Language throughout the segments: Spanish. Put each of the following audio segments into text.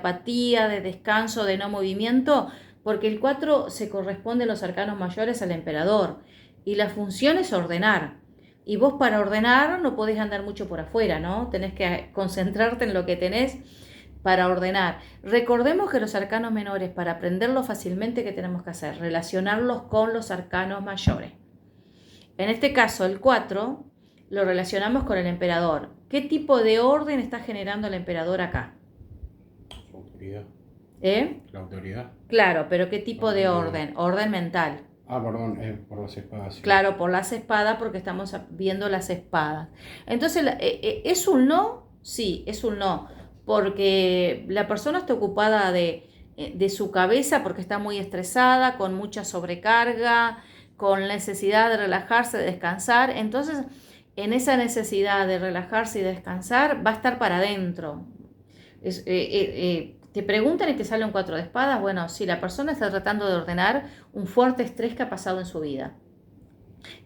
apatía, de descanso, de no movimiento, porque el 4 se corresponde en los arcanos mayores al emperador y la función es ordenar. Y vos para ordenar no podés andar mucho por afuera, ¿no? Tenés que concentrarte en lo que tenés para ordenar. Recordemos que los arcanos menores, para aprenderlos fácilmente, ¿qué tenemos que hacer? Relacionarlos con los arcanos mayores. En este caso, el 4 lo relacionamos con el emperador. ¿Qué tipo de orden está generando el emperador acá? Su autoridad. La autoridad. Claro, pero ¿qué tipo de orden? Orden mental. Perdón, por las espadas. Sí. Claro, por las espadas, porque estamos viendo las espadas. Entonces, ¿es un no? Sí, es un no, porque la persona está ocupada de su cabeza, porque está muy estresada, con mucha sobrecarga, con necesidad de relajarse, de descansar. Entonces, en esa necesidad de relajarse y descansar, va a estar para adentro. Te preguntan y te sale un 4 de espadas. Bueno, si la persona está tratando de ordenar un fuerte estrés que ha pasado en su vida.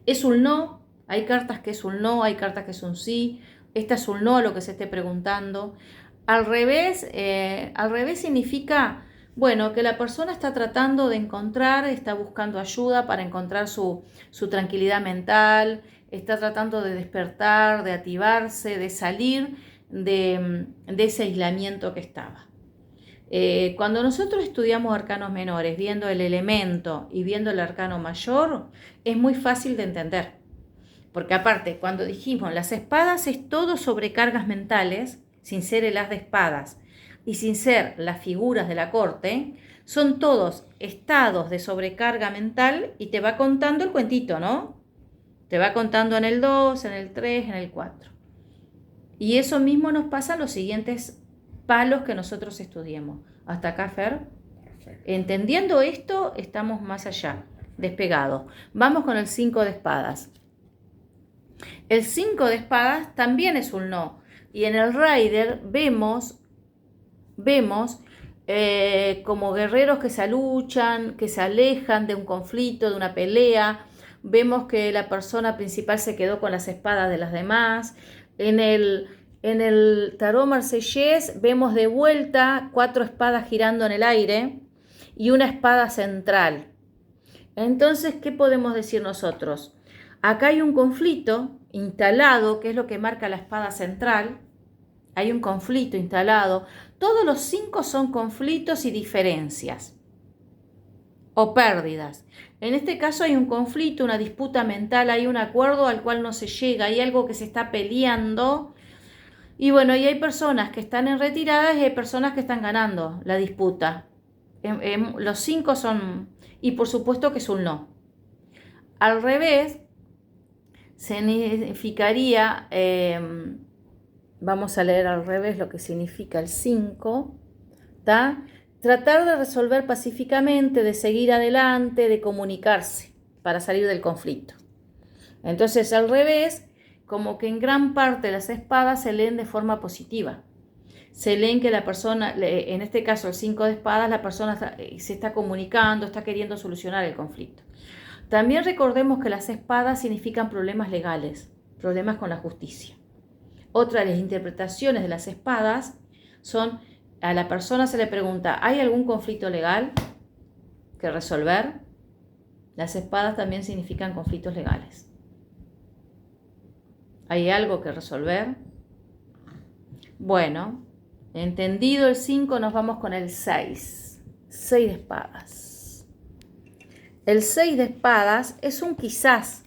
Es un no, hay cartas que es un no, hay cartas que es un sí. Esta es un no a lo que se esté preguntando. Al revés significa, bueno, que la persona está tratando de encontrar, está buscando ayuda para encontrar su tranquilidad mental, está tratando de despertar, de activarse, de salir de ese aislamiento que estaba. Cuando nosotros estudiamos arcanos menores, viendo el elemento y viendo el arcano mayor, es muy fácil de entender. Porque aparte, cuando dijimos las espadas es todo sobrecargas mentales, sin ser el as de espadas y sin ser las figuras de la corte, son todos estados de sobrecarga mental y te va contando el cuentito, ¿no? Te va contando en el 2, en el 3, en el 4. Y eso mismo nos pasa en los siguientes palos que nosotros estudiemos. Hasta acá, Fer. Perfecto. Entendiendo esto, estamos más allá, despegados. Vamos con el 5 de espadas. El 5 de espadas también es un no. Y en el Rider vemos como guerreros que se luchan, que se alejan de un conflicto, de una pelea. Vemos que la persona principal se quedó con las espadas de las demás. En el tarot marsellés vemos de vuelta 4 espadas girando en el aire y una espada central. Entonces, ¿qué podemos decir nosotros? Acá hay un conflicto instalado, que es lo que marca la espada central. Hay un conflicto instalado. Todos los 5 son conflictos y diferencias o pérdidas. En este caso hay un conflicto, una disputa mental, hay un acuerdo al cual no se llega, hay algo que se está peleando. Y bueno, y hay personas que están en retiradas y hay personas que están ganando la disputa. Los 5 son, y por supuesto que es un no. Al revés, significaría, vamos a leer al revés lo que significa el 5, ¿tá? Tratar de resolver pacíficamente, de seguir adelante, de comunicarse para salir del conflicto. Entonces, al revés, como que en gran parte las espadas se leen de forma positiva. Se leen que la persona, en este caso el 5 de espadas, la persona se está comunicando, está queriendo solucionar el conflicto. También recordemos que las espadas significan problemas legales, problemas con la justicia. Otra de las interpretaciones de las espadas son, a la persona se le pregunta, ¿hay algún conflicto legal que resolver? Las espadas también significan conflictos legales. ¿Hay algo que resolver? Bueno, entendido el 5, nos vamos con el 6. 6 de espadas. El 6 de espadas es un quizás.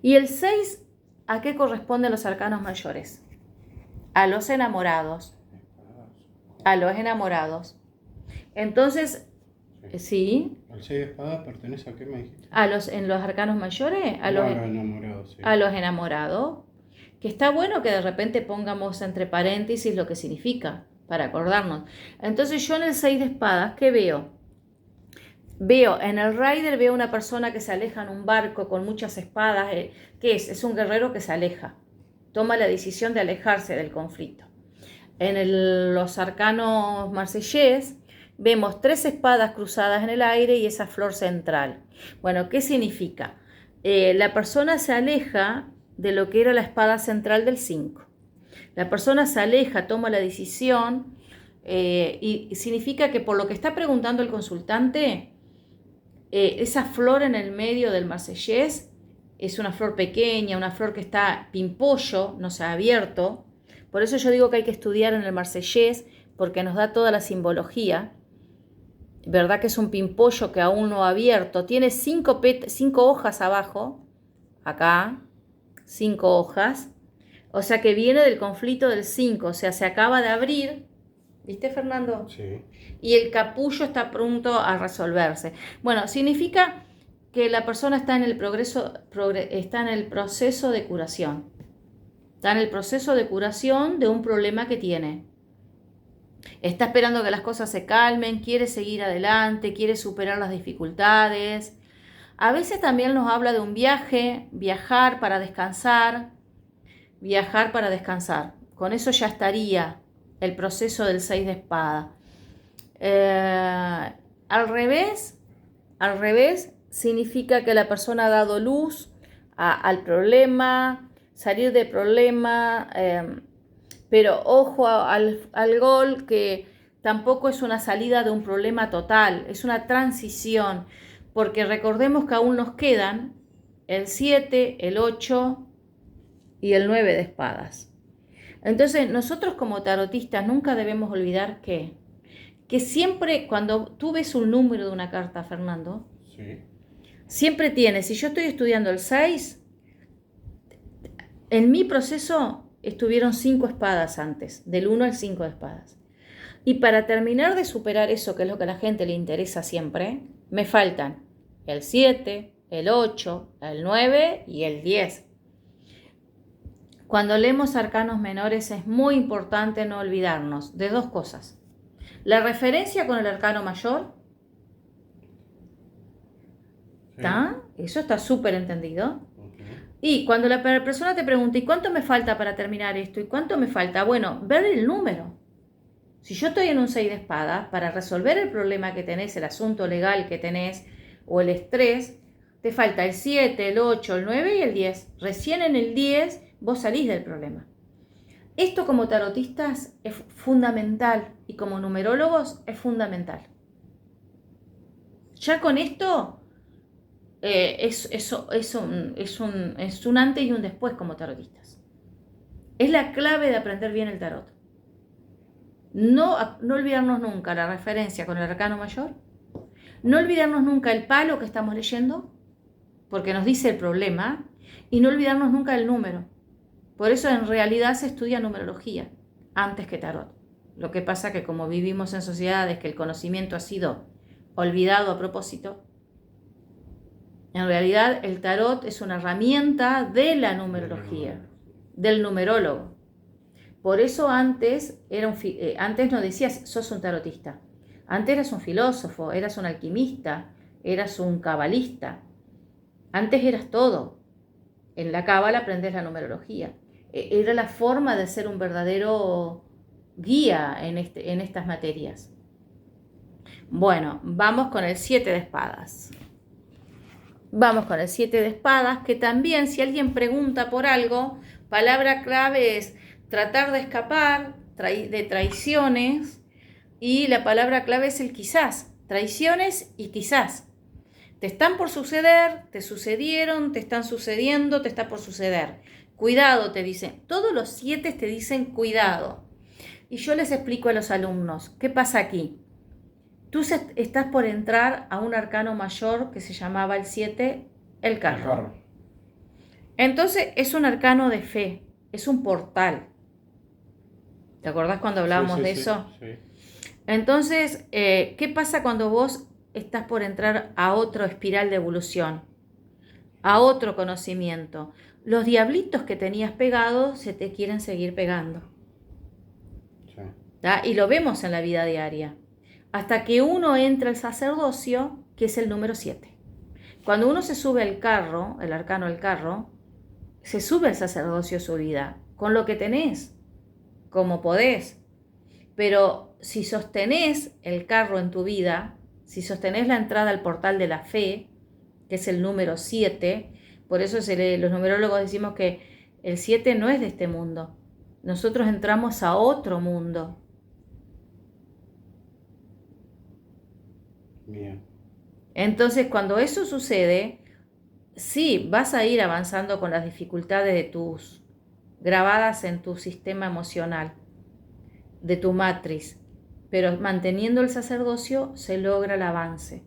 ¿Y el 6 a qué corresponden los arcanos mayores? A los enamorados. A los enamorados. Entonces, sí. ¿El 6 de espadas pertenece a qué me dijiste? En los arcanos mayores, a los enamorados. Sí. A los enamorados. Que está bueno que de repente pongamos entre paréntesis lo que significa, para acordarnos. Entonces yo en el 6 de espadas, ¿qué veo? Veo, en el Rider veo una persona que se aleja en un barco con muchas espadas. ¿Qué es? Es un guerrero que se aleja. Toma la decisión de alejarse del conflicto. En los arcanos marsellés vemos 3 espadas cruzadas en el aire y esa flor central. Bueno, ¿qué significa? La persona se aleja de lo que era la espada central del 5. La persona se aleja, toma la decisión y significa que por lo que está preguntando el consultante, esa flor en el medio del marsellés es una flor pequeña, una flor que está pimpollo, no se ha abierto. Por eso yo digo que hay que estudiar en el marsellés, porque nos da toda la simbología. ¿Verdad que es un pimpollo que aún no ha abierto? Tiene 5 hojas abajo, acá, 5 hojas. O sea que viene del conflicto del 5, o sea, se acaba de abrir. ¿Viste, Fernando? Sí. Y el capullo está pronto a resolverse. Bueno, significa que la persona está en el está en el proceso de curación. Está en el proceso de curación de un problema que tiene. Está esperando que las cosas se calmen, quiere seguir adelante, quiere superar las dificultades. A veces también nos habla de un viaje, viajar para descansar. Con eso ya estaría el proceso del 6 de espada. Al revés, significa que la persona ha dado luz al problema, salir del problema, pero ojo al gol, que tampoco es una salida de un problema total, es una transición, porque recordemos que aún nos quedan el 7, el 8 y el 9 de espadas. Entonces, nosotros como tarotistas nunca debemos olvidar que siempre cuando tú ves un número de una carta, Fernando, Sí. siempre tienes, si yo estoy estudiando el 6, en mi proceso estuvieron 5 espadas antes, del 1 al 5 de espadas. Y para terminar de superar eso, que es lo que a la gente le interesa siempre, me faltan el 7, el 8, el 9 y el 10. Cuando leemos arcanos menores es muy importante no olvidarnos de 2 cosas. La referencia con el arcano mayor, ¿está? Eso está súper entendido. Y cuando la persona te pregunta, ¿y cuánto me falta para terminar esto? ¿Y cuánto me falta? Bueno, ver el número. Si yo estoy en un 6 de espadas, para resolver el problema que tenés, el asunto legal que tenés, o el estrés, te falta el 7, el 8, el 9 y el 10. Recién en el 10 vos salís del problema. Esto como tarotistas es fundamental y como numerólogos es fundamental. Ya con esto es un antes y un después como tarotistas. Es la clave de aprender bien el tarot. No olvidarnos nunca la referencia con el arcano mayor. No olvidarnos nunca el palo que estamos leyendo, porque nos dice el problema. Y no olvidarnos nunca el número. Por eso en realidad se estudia numerología antes que tarot. Lo que pasa que como vivimos en sociedades que el conocimiento ha sido olvidado a propósito, en realidad el tarot es una herramienta de la numerología, del numerólogo. Por eso antes no decías sos un tarotista. Antes eras un filósofo, eras un alquimista, eras un cabalista. Antes eras todo. En la cábala aprendes la numerología. Era la forma de ser un verdadero guía en estas materias. Bueno, vamos con el 7 de espadas. Vamos con el 7 de espadas, que también si alguien pregunta por algo, palabra clave es tratar de escapar de traiciones, y la palabra clave es el quizás, traiciones y quizás. Te están por suceder, te sucedieron, te están sucediendo, te está por suceder. Cuidado, te dicen. Todos los 7 te dicen cuidado. Y yo les explico a los alumnos, ¿qué pasa aquí? Tú estás por entrar a un arcano mayor que se llamaba el 7, el carro. Entonces es un arcano de fe, es un portal. ¿Te acordás cuando hablábamos de eso? Sí. Entonces, ¿qué pasa cuando vos estás por entrar a otra espiral de evolución, a otro conocimiento? Los diablitos que tenías pegados se te quieren seguir pegando. Sí. Y lo vemos en la vida diaria. Hasta que uno entra al sacerdocio, que es el número 7. Cuando uno se sube al carro, el arcano del carro, se sube al sacerdocio su vida, con lo que tenés, como podés. Pero si sostenés el carro en tu vida, si sostenés la entrada al portal de la fe, que es el número 7, por eso los numerólogos decimos que el 7 no es de este mundo. Nosotros entramos a otro mundo. Bien. Entonces, cuando eso sucede, sí, vas a ir avanzando con las dificultades de tus grabadas en tu sistema emocional, de tu matriz, pero manteniendo el sacerdocio se logra el avance.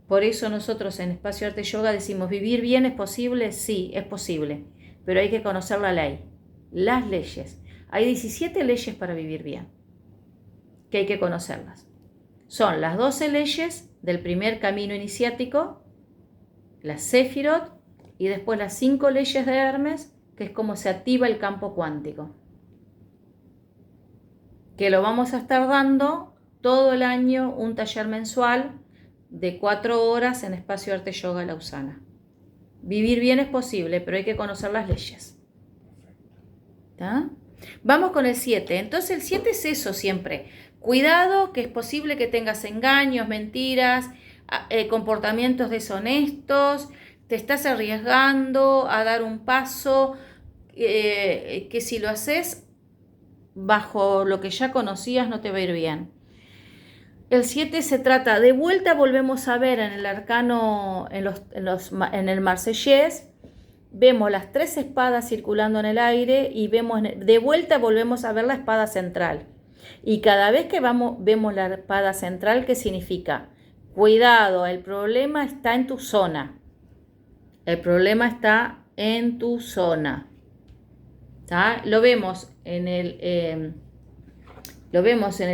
Por eso nosotros en Espacio Arte Yoga decimos, ¿vivir bien es posible? Sí, es posible, pero hay que conocer la ley, las leyes. Hay 17 leyes para vivir bien, que hay que conocerlas. Son las 12 leyes del primer camino iniciático, las Sefirot, y después las 5 leyes de Hermes, que es como se activa el campo cuántico. Que lo vamos a estar dando todo el año, un taller mensual de 4 horas en Espacio Arte Yoga Lausana. Vivir bien es posible, pero hay que conocer las leyes. ¿Tá? Vamos con el 7. Entonces el 7 es eso siempre. Cuidado, que es posible que tengas engaños, mentiras, comportamientos deshonestos, te estás arriesgando a dar un paso que si lo haces bajo lo que ya conocías no te va a ir bien. El 7 se trata, de vuelta volvemos a ver en el arcano, en el Marsellés, vemos las 3 espadas circulando en el aire y de vuelta volvemos a ver la espada central. Y cada vez que vemos la espada central, ¿qué significa? Cuidado, el problema está en tu zona. El problema está en tu zona. ¿Tá? Lo vemos en el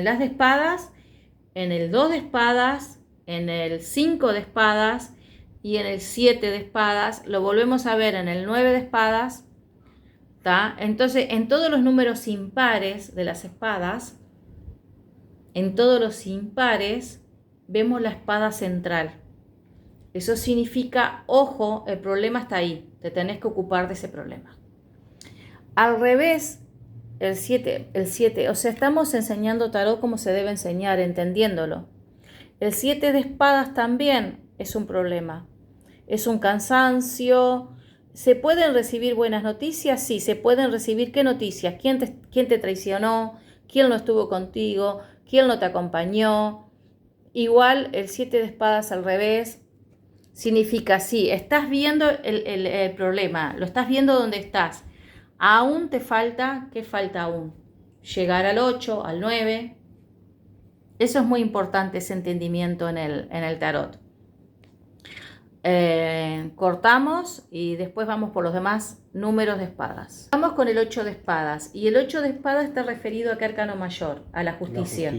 as de espadas, en el 2 de espadas, en el 5 de espadas y en el 7 de espadas. Lo volvemos a ver en el 9 de espadas. ¿Tá? Entonces, en todos los números impares de las espadas, en todos los impares, vemos la espada central. Eso significa, ojo, el problema está ahí. Te tenés que ocupar de ese problema. Al revés, el 7, o sea, estamos enseñando tarot como se debe enseñar, entendiéndolo. El 7 de espadas también es un problema, es un cansancio. ¿Se pueden recibir buenas noticias? Sí, se pueden recibir. ¿Qué noticias? ¿Quién te traicionó? ¿Quién no estuvo contigo? ¿Quién no te acompañó? Igual el 7 de espadas al revés significa, sí, estás viendo el problema, lo estás viendo donde estás. Aún te falta, ¿qué falta aún? Llegar al 8, al 9. Eso es muy importante, ese entendimiento en el tarot. Cortamos y después vamos por los demás números de espadas. Vamos con el 8 de espadas. Y el 8 de espadas está referido a qué arcano mayor, a la justicia.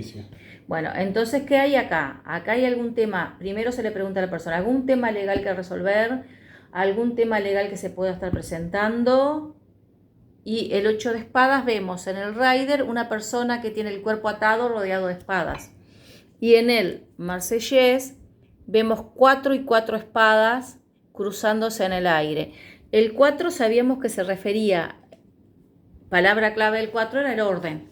Bueno, entonces, ¿qué hay acá? Acá hay algún tema. Primero se le pregunta a la persona, ¿algún tema legal que resolver? ¿Algún tema legal que se pueda estar presentando? Y el 8 de espadas vemos en el Rider una persona que tiene el cuerpo atado rodeado de espadas. Y en el Marsellés vemos 4 y 4 espadas cruzándose en el aire. El 4 sabíamos que se refería, palabra clave del 4 era el orden.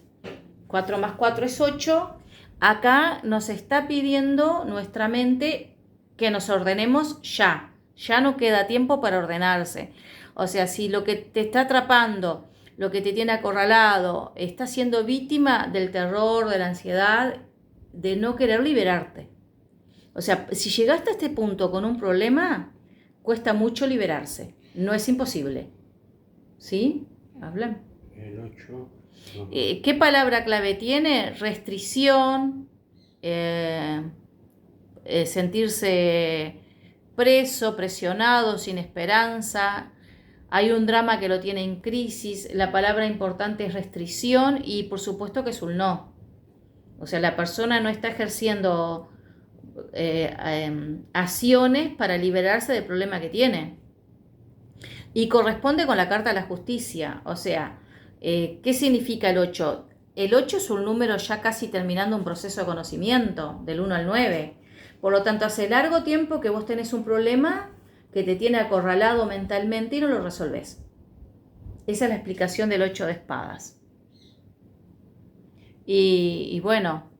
4 más 4 es 8. Acá nos está pidiendo nuestra mente que nos ordenemos ya. Ya no queda tiempo para ordenarse. O sea, si lo que te está atrapando, lo que te tiene acorralado, estás siendo víctima del terror, de la ansiedad, de no querer liberarte. O sea, si llegaste a este punto con un problema, cuesta mucho liberarse. No es imposible. ¿Sí? Hablan. El 8. ¿Qué palabra clave tiene? Restricción, sentirse preso, presionado, sin esperanza. Hay un drama que lo tiene en crisis. La palabra importante es restricción y por supuesto que es un no. O sea, la persona no está ejerciendo acciones para liberarse del problema que tiene. Y corresponde con la carta de la justicia. O sea, ¿qué significa el 8? El 8 es un número ya casi terminando un proceso de conocimiento, del 1 al 9. Por lo tanto, hace largo tiempo que vos tenés un problema que te tiene acorralado mentalmente y no lo resolvés. Esa es la explicación del 8 de espadas. Y bueno,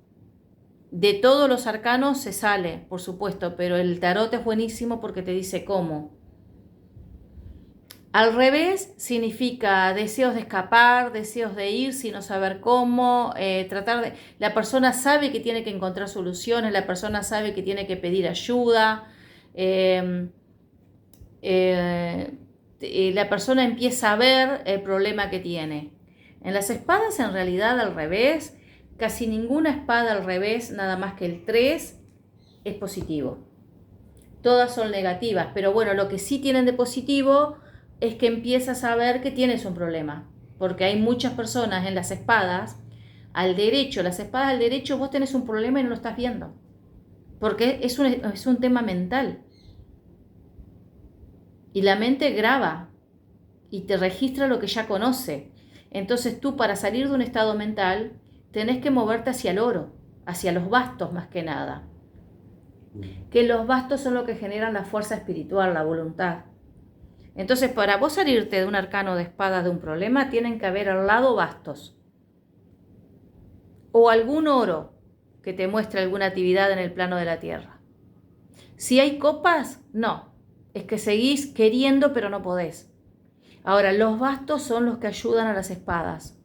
de todos los arcanos se sale, por supuesto, pero el tarot es buenísimo porque te dice cómo. Al revés significa deseos de escapar, deseos de ir sin no saber cómo, la persona sabe que tiene que encontrar soluciones, la persona sabe que tiene que pedir ayuda, eh, la persona empieza a ver el problema que tiene. En las espadas, en realidad, al revés, casi ninguna espada al revés, nada más que el 3, es positivo. Todas son negativas, pero bueno, lo que sí tienen de positivo es que empiezas a ver que tienes un problema, porque hay muchas personas en las espadas al derecho, las espadas al derecho, vos tenés un problema y no lo estás viendo, porque es un tema mental, y la mente graba y te registra lo que ya conoce. Entonces tú, para salir de un estado mental, tenés que moverte hacia el oro, hacia los bastos más que nada, que los bastos son lo que generan la fuerza espiritual, la voluntad. Entonces, para vos salirte de un arcano de espadas de un problema, tienen que haber al lado bastos o algún oro que te muestre alguna actividad en el plano de la tierra. Si hay copas, no, es que seguís queriendo pero no podés. Ahora, los bastos son los que ayudan a las espadas,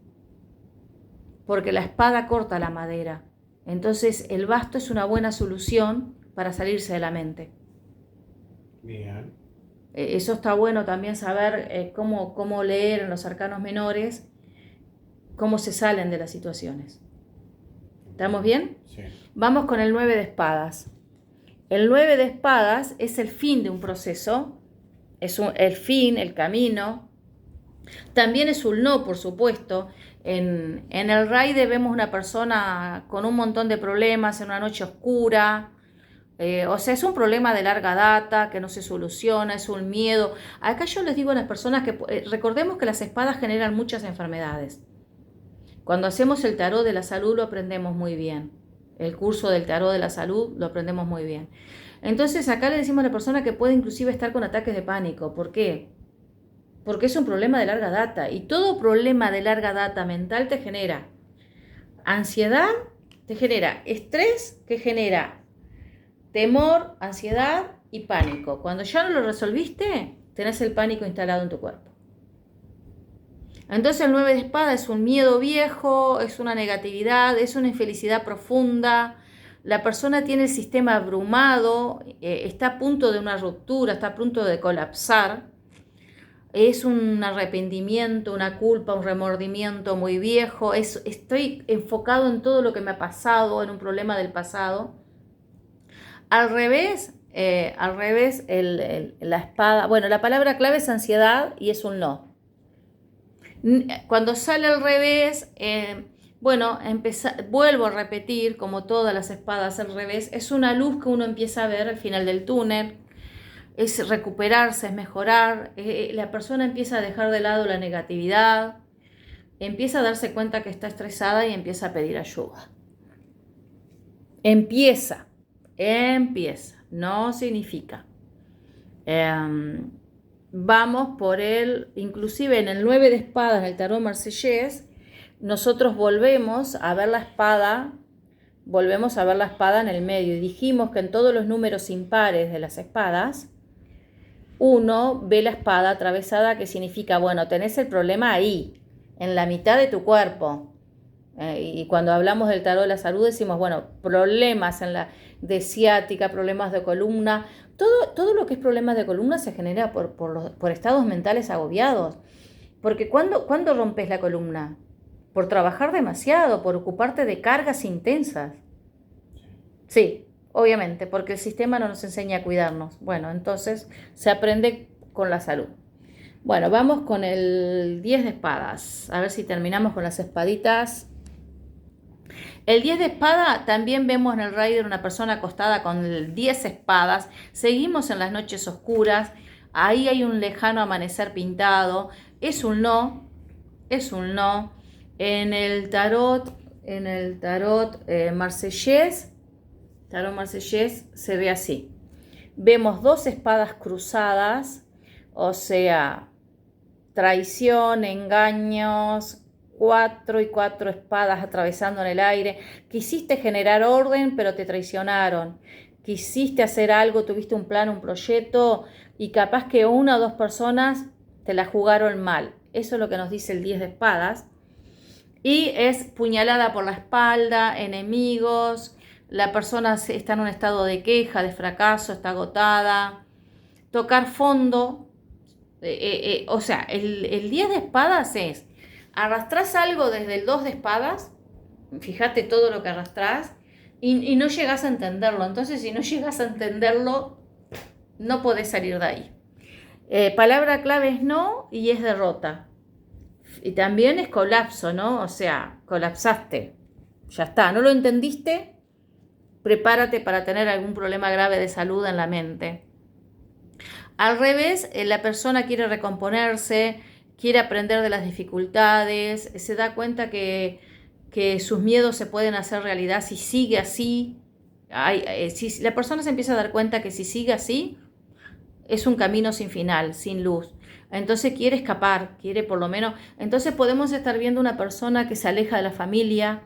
porque la espada corta la madera. Entonces, el basto es una buena solución para salirse de la mente. Bien. Eso está bueno también saber cómo leer en los arcanos menores, cómo se salen de las situaciones. ¿Estamos bien? Sí. Vamos con el 9 de espadas. El 9 de espadas es el fin de un proceso, el fin, el camino. También es un no, por supuesto. En el raide vemos una persona con un montón de problemas en una noche oscura. O sea, es un problema de larga data que no se soluciona, es un miedo. Acá yo les digo a las personas que recordemos que las espadas generan muchas enfermedades. Cuando hacemos el tarot de la salud lo aprendemos muy bien. El curso del tarot de la salud lo aprendemos muy bien. Entonces acá le decimos a la persona que puede inclusive estar con ataques de pánico. ¿Por qué? Porque es un problema de larga data. Y todo problema de larga data mental te genera ansiedad, te genera estrés, que genera temor, ansiedad y pánico. Cuando ya no lo resolviste, tenés el pánico instalado en tu cuerpo. Entonces el 9 de espada es un miedo viejo, es una negatividad, es una infelicidad profunda. La persona tiene el sistema abrumado, está a punto de una ruptura, está a punto de colapsar. Es un arrepentimiento, una culpa, un remordimiento muy viejo. Estoy enfocado en todo lo que me ha pasado, en un problema del pasado. Al revés, la espada, bueno, la palabra clave es ansiedad y es un no. Cuando sale al revés, vuelvo a repetir, como todas las espadas al revés, es una luz que uno empieza a ver al final del túnel, es recuperarse, es mejorar, la persona empieza a dejar de lado la negatividad, empieza a darse cuenta que está estresada y empieza a pedir ayuda. Empieza, no significa. Vamos por inclusive en el 9 de espadas, en el tarot marsellés, nosotros volvemos a ver la espada en el medio. Y dijimos que en todos los números impares de las espadas, uno ve la espada atravesada, que significa, bueno, tenés el problema ahí, en la mitad de tu cuerpo. Y cuando hablamos del tarot de la salud decimos, bueno, problemas de ciática, problemas de columna. Todo lo que es problemas de columna se genera por estados mentales agobiados. Porque ¿cuándo rompes la columna? Por trabajar demasiado, por ocuparte de cargas intensas. Sí, obviamente, porque el sistema no nos enseña a cuidarnos. Bueno, entonces se aprende con la salud. Bueno, vamos con el 10 de espadas. A ver si terminamos con las espaditas. El 10 de espada también vemos en el Rider una persona acostada con el 10 espadas. Seguimos en las noches oscuras. Ahí hay un lejano amanecer pintado. Es un no. En el tarot marsellés se ve así. Vemos 2 espadas cruzadas, o sea, traición, engaños, 4 y 4 espadas atravesando en el aire. Quisiste generar orden, pero te traicionaron. Quisiste hacer algo, tuviste un plan, un proyecto, y capaz que 1 o 2 personas te la jugaron mal. Eso es lo que nos dice el 10 de espadas. Y es puñalada por la espalda, enemigos, la persona está en un estado de queja, de fracaso, está agotada. Tocar fondo, o sea, el 10 de espadas es, arrastrás algo desde el 2 de espadas, fíjate todo lo que arrastrás, y no llegás a entenderlo. Entonces, si no llegas a entenderlo, no podés salir de ahí. Palabra clave es no y es derrota. Y también es colapso, ¿no? O sea, colapsaste. Ya está, ¿no lo entendiste? Prepárate para tener algún problema grave de salud en la mente. Al revés, la persona quiere recomponerse, quiere aprender de las dificultades, se da cuenta que sus miedos se pueden hacer realidad si sigue así. Si la persona se empieza a dar cuenta que si sigue así, es un camino sin final, sin luz. Entonces quiere escapar, quiere por lo menos. Entonces podemos estar viendo una persona que se aleja de la familia,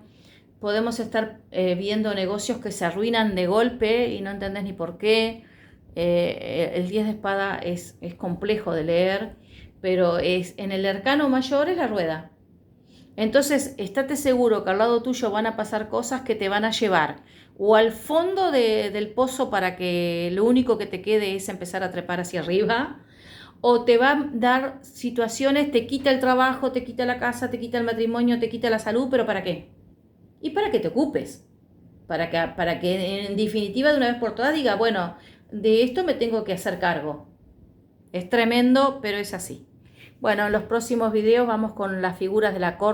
podemos estar viendo negocios que se arruinan de golpe y no entendés ni por qué. El 10 de espada es complejo de leer, pero en el arcano mayor es la rueda. Entonces, estate seguro que al lado tuyo van a pasar cosas que te van a llevar o al fondo del pozo para que lo único que te quede es empezar a trepar hacia arriba, o te va a dar situaciones, te quita el trabajo, te quita la casa, te quita el matrimonio, te quita la salud, pero ¿para qué? Y para que te ocupes, para que en definitiva de una vez por todas diga, bueno, de esto me tengo que hacer cargo. Es tremendo, pero es así. Bueno, en los próximos videos vamos con las figuras de la corte.